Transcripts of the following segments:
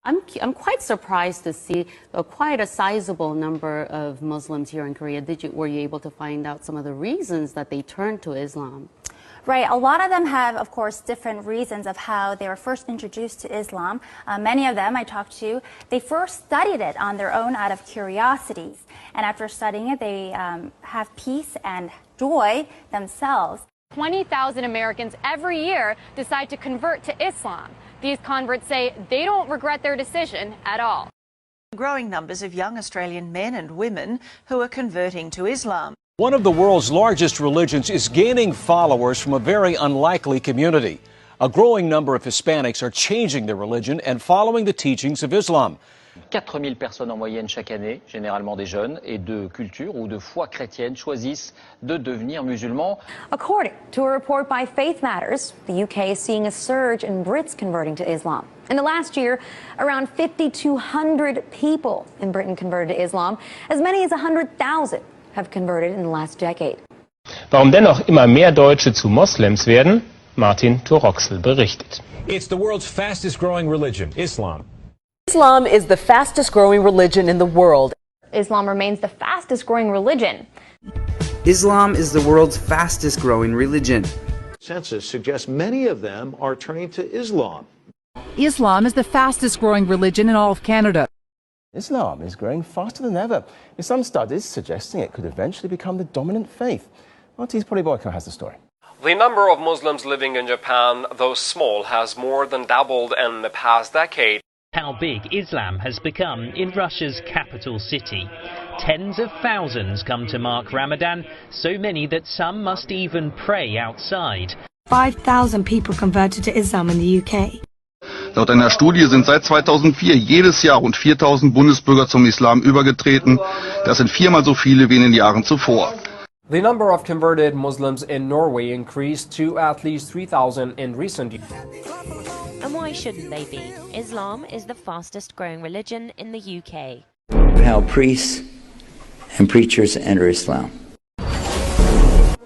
I'm quite surprised to see quite a sizable number of Muslims here in Korea. Were you able to find out some of the reasons that they turned to Islam? Right. A lot of them have, of course, different reasons of how they were first introduced to Islam. Many of them I talked to, they first studied it on their own out of curiosities. And after studying it, they have peace and joy themselves. 20,000 Americans every year decide to convert to Islam. These converts say they don't regret their decision at all. Growing numbers of young Australian men and women who are converting to Islam. One of the world's largest religions is gaining followers from a very unlikely community. A growing number of Hispanics are changing their religion and following the teachings of Islam. 4000 personnes en moyenne chaque année, généralement des jeunes et de culture ou de foi chrétienne, choisissent de devenir musulmans. According to a report by Faith Matters, the UK is seeing a surge in Brits converting to Islam. In the last year, around 5,200 people in Britain converted to Islam. As many as 100,000 have converted in the last decade. Warum dennoch immer mehr Deutsche zu Moslems werden? Martin Toroxel berichtet. It's the world's fastest growing religion, Islam. Islam is the fastest growing religion in the world. Islam remains the fastest growing religion. Islam is the world's fastest growing religion. Census suggests many of them are turning to Islam. Islam is the fastest growing religion in all of Canada. Islam is growing faster than ever, with some studies suggesting it could eventually become the dominant faith. RT's Polly Boyko has the story. The number of Muslims living in Japan, though small, has more than doubled in the past decade. How big Islam has become in Russia's capital city. Tens of thousands come to mark Ramadan, so many that some must even pray outside. 5,000 people converted to Islam in the UK. Laut einer Studie sind seit 2004 jedes Jahr rund 4.000 Bundesbürger zum Islam übergetreten. Das sind viermal so viele wie in den Jahren zuvor. The number of converted Muslims in Norway increased to at least 3,000 in recent years. And why shouldn't they be? Islam is the fastest growing religion in the UK. How priests and preachers enter Islam.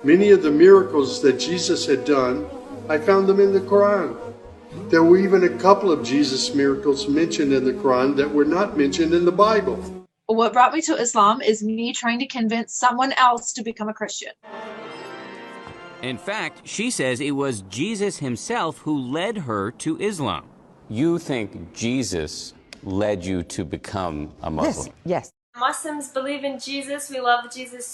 Many of the miracles that Jesus had done, I found them in the Quran. There were even a couple of Jesus miracles mentioned in the Quran that were not mentioned in the Bible. What brought me to Islam is me trying to convince someone else to become a Christian. In fact, she says it was Jesus himself who led her to Islam. You think Jesus led you to become a Muslim? Yes. Muslims believe in Jesus. We love Jesus